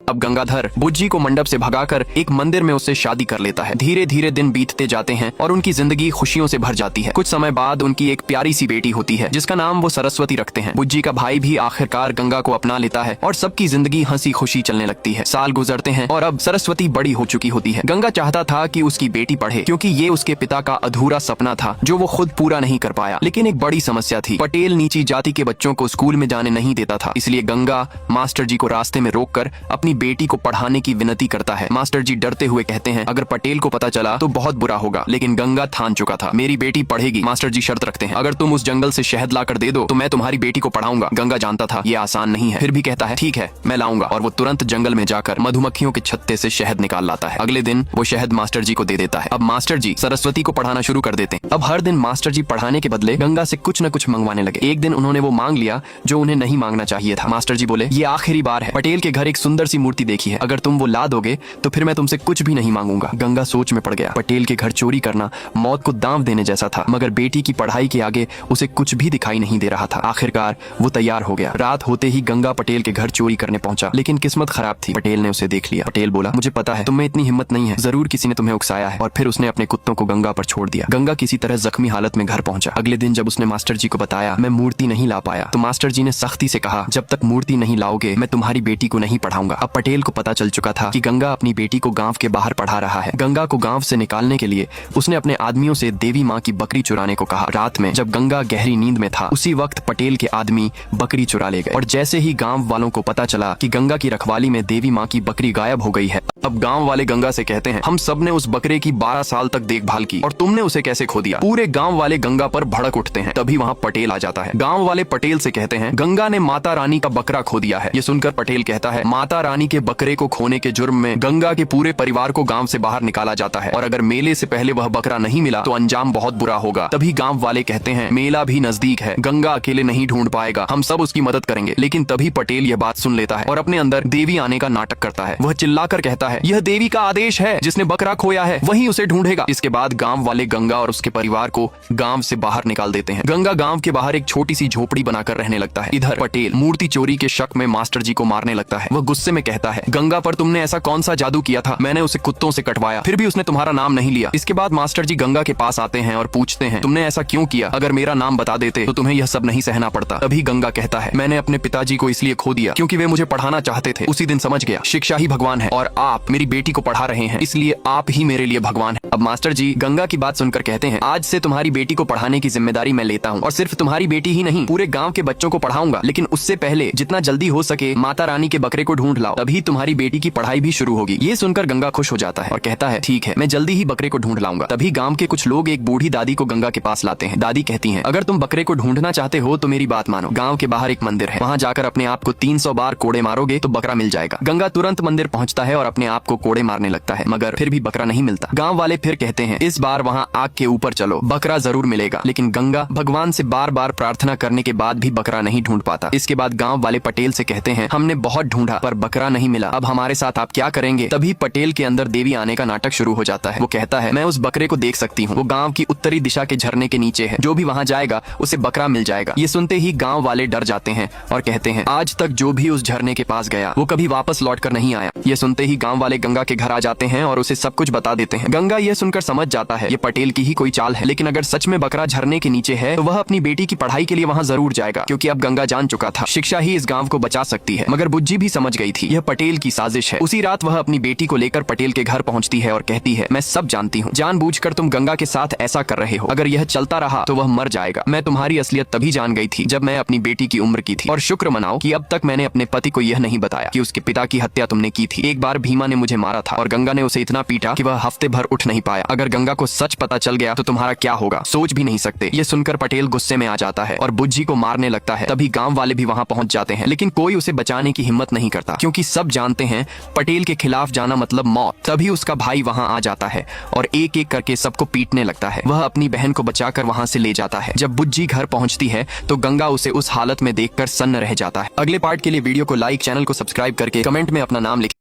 अब गंगाधर बुज्जी को मंडप से भगाकर एक मंदिर में उससे शादी कर लेता है। धीरे धीरे दिन बीतते जाते हैं और उनकी जिंदगी खुशियों से भर जाती है। कुछ समय बाद उनकी एक प्यारी सी बेटी होती है जिसका नाम वो सरस्वती रखते हैं। बुज्जी का भाई भी आखिरकार गंगा को अपना लेता है और सबकी जिंदगी हंसी खुशी चलने लगती है। साल गुजरते हैं और अब सरस्वती बड़ी हो चुकी होती है। गंगा चाहता था कि उसकी बेटी पढ़े क्योंकि ये उसके पिता का अधूरा सपना था जो वो खुद पूरा नहीं कर पाया। लेकिन एक बड़ी समस्या थी, पटेल नीची जाति के बच्चों को स्कूल में जाने नहीं देता था। इसलिए गंगा मास्टर जी को रास्ते में रोककर अपनी बेटी को पढ़ाने की विनती करता है। मास्टर जी डरते हुए कहते हैं अगर पटेल को पता चला तो बहुत बुरा होगा। लेकिन गंगा ठान चुका था, मेरी बेटी पढ़ेगी। मास्टर जी शर्त रखते हैं, अगर तुम उस जंगल से शहद लाकर दे दो तो मैं तुम्हारी बेटी को पढ़ाऊंगा। गंगा जानता था ये आसान नहीं है, फिर भी कहता है ठीक है मैं लाऊंगा। और वो तुरंत जंगल में जाकर मधुमक्खियों के छत्ते से शहद निकाल लाता है। अगले दिन वो शहद मास्टर जी को दे देता है। अब मास्टर जी सरस्वती को पढ़ाना शुरू कर देते हैं। अब हर दिन मास्टर जी पढ़ाने के बदले गंगा से कुछ न कुछ मंगवाने लगे। एक दिन उन्होंने वो मांग लिया जो उन्हें नहीं मांगना चाहिए था। मास्टर जी बोले ये आखिरी बार है, पटेल के घर एक सुंदर सी मूर्ति देखी है, अगर तुम वो ला दोगे तो फिर मैं तुमसे कुछ भी नहीं मांगूंगा। गंगा सोच में पड़ गया। पटेल के घर चोरी करना मौत को दांव देने जैसा था, मगर बेटी की पढ़ाई के आगे उसे कुछ भी दिखाई नहीं दे रहा था। आखिरकार वो तैयार हो गया। रात होते ही गंगा पटेल के घर चोरी करने पहुंचा, लेकिन किस्मत खराब थी। पटेल ने उसे देख लिया। पटेल बोला मुझे पता है तुम में इतनी हिम्मत नहीं है, जरूर किसी ने तुम्हें उकसाया है। और फिर उसने अपने कुत्तों को गंगा पर छोड़ दिया। गंगा किसी तरह जख्मी हालत में घर पहुंचा। अगले दिन जब उसने मास्टर जी को बताया मैं मूर्ति नहीं ला पाया, तो मास्टर जी ने सख्ती से कहा जब तक मूर्ति नहीं लाओगे मैं तुम्हारी बेटी को नहीं पढ़ाऊंगा। अब पटेल को पता चल चुका था कि गंगा अपनी बेटी को गांव के बाहर पढ़ा रहा है। गंगा को गांव से निकालने के लिए उसने अपने आदमियों से देवी माँ की बकरी चुराने को कहा। रात में जब गंगा गहरी नींद में था उसी वक्त पटेल के आदमी बकरी चुरा ले गए। और जैसे ही गांव वालों को पता चला कि गंगा की रखवाली में देवी माँ की बकरी गायब हो गई है, अब गांव वाले गंगा से कहते हैं हम सब ने उस बकरे की 12 साल तक देखभाल की और तुमने उसे कैसे खो दिया। पूरे गांव वाले गंगा पर भड़क उठते हैं। तभी वहां पटेल आ जाता है। गांव वाले पटेल से कहते हैं गंगा ने माता रानी का बकरा खो दिया है। ये सुनकर पटेल कहता है माता रानी के बकरे को खोने के जुर्म में गंगा के पूरे परिवार को गांव से बाहर निकाला जाता है और अगर मेले से पहले वह बकरा नहीं मिला तो अंजाम बहुत बुरा होगा। तभी गांव वाले कहते हैं मेला भी नजदीक है, गंगा अकेले नहीं ढूंढ पाएगा, हम सब उसकी मदद करेंगे। लेकिन तभी पटेल यह बात सुन लेता है और अपने अंदर देवी आने का नाटक करता है। वह चिल्लाकर कहता है यह देवी का आदेश है, जिसने बकरा खोया है वही उसे ढूंढेगा। इसके बाद गांव वाले गंगा और उसके परिवार को गांव से बाहर निकाल देते हैं। गंगा गांव के बाहर एक छोटी सी झोपड़ी बनाकर रहने लगता है। इधर पटेल मूर्ति चोरी के शक में मास्टर जी को मारने लगता है। वह गुस्से में कहता है गंगा पर तुमने ऐसा कौन सा जादू किया था, मैंने उसे कुत्तों से कटवाया, फिर भी उसने तुम्हारा नाम नहीं लिया। इसके बाद मास्टर जी गंगा के पास आते हैं और पूछते हैं तुमने ऐसा क्यों किया, अगर मेरा नाम बता देते तो तुम्हें यह सब नहीं सहना पड़ता। तभी गंगा कहता है मैंने अपने पिताजी को इसलिए खो दिया क्योंकि वे मुझे पढ़ाना चाहते थे। उसी दिन समझ गया शिक्षा ही भगवान है और आप मेरी बेटी को पढ़ा रहे हैं, इसलिए आप ही मेरे लिए भगवान है। अब मास्टर जी गंगा की बात सुनकर कहते हैं आज से तुम्हारी बेटी को पढ़ाने की जिम्मेदारी मैं लेता हूँ और सिर्फ तुम्हारी बेटी ही नहीं पूरे गाँव के बच्चों को पढ़ाऊंगा, लेकिन उससे पहले जितना जल्दी हो सके माता रानी के बकरे को ढूंढ लाओ, तभी तुम्हारी बेटी की पढ़ाई भी शुरू होगी। ये सुनकर गंगा खुश हो जाता है और कहता है ठीक है मैं जल्दी ही बकरे को ढूंढ लाऊंगा। तभी गांव के कुछ लोग एक बूढ़ी दादी को गंगा के पास लाते हैं। दादी कहती हैं अगर तुम बकरे को ढूंढना चाहते हो तो मेरी बात मानो, गांव के बाहर एक मंदिर है, वहां जाकर अपने आप को 300 बार कोड़े मारोगे तो बकरा मिल जाएगा। गंगा तुरंत मंदिर पहुंचता है और अपने आप को कोड़े मारने लगता है, मगर फिर भी बकरा नहीं मिलता। गाँव वाले फिर कहते हैं इस बार वहाँ आग के ऊपर चलो, बकरा जरूर मिलेगा। लेकिन गंगा भगवान से बार बार प्रार्थना करने के बाद भी बकरा नहीं ढूंढ पाता। इसके बाद गाँव वाले पटेल से कहते हैं हमने बहुत ढूंढा पर बकरा नहीं मिला, अब हमारे साथ आप क्या करेंगे। तभी पटेल के अंदर देवी आने का नाटक शुरू हो जाता है। वो कहता है मैं उस बकरे को देख सकती हूँ, वो गांव की उत्तरी दिशा के झरने के नीचे है, जो भी वहां जाएगा उसे बकरा मिल जाएगा। ये सुनते ही गांव वाले डर जाते हैं और कहते हैं आज तक जो भी उस झरने के पास गया वो कभी वापस लौट कर नहीं आया। ये सुनते ही गांव वाले गंगा के घर आ जाते हैं और उसे सब कुछ बता देते हैं। गंगा ये सुनकर समझ जाता है ये पटेल की ही कोई चाल है, लेकिन अगर सच में बकरा झरने के नीचे है तो वह अपनी बेटी की पढ़ाई के लिए वहाँ जरूर जाएगा, क्योंकि अब गंगा जान चुका था शिक्षा ही इस गाँव को बचा सकती है। मगर बुज्जी भी समझ गई थी यह पटेल की साजिश है। उसी रात वह अपनी बेटी को लेकर पटेल के घर पहुंचती है और कहती है मैं सब जानती हूँ, जानबूझकर तुम गंगा के साथ ऐसा कर रहे हो, अगर यह चलता रहा तो वह मर जाएगा। मैं तुम्हारी असलियत तभी जान गई थी जब मैं अपनी बेटी की उम्र की थी, और शुक्र मनाओ कि अब तक मैंने अपने पति को यह नहीं बताया कि उसके पिता की हत्या तुमने की थी। एक बार भीमा ने मुझे मारा था और गंगा ने उसे इतना पीटा कि वह हफ्ते भर उठ नहीं पाया। अगर गंगा को सच पता चल गया तो तुम्हारा क्या होगा, सोच भी नहीं सकते। ये सुनकर पटेल गुस्से में आ जाता है और बुज्जी को मारने लगता है। तभी गाँव वाले भी वहाँ पहुंच जाते हैं, लेकिन कोई उसे बचाने की हिम्मत नहीं करता, क्योंकि सब जानते हैं पटेल के खिलाफ जाना मतलब मौत। तभी उसका भाई वहां आ जाता है और एक एक करके सबको पीटने लगता है। वह अपनी बहन को बचाकर वहां से ले जाता है। जब बुज्जी घर पहुंचती है तो गंगा उसे उस हालत में देखकर सन्न रह जाता है। अगले पार्ट के लिए वीडियो को लाइक, चैनल को सब्सक्राइब करके कमेंट में अपना नाम लिखें।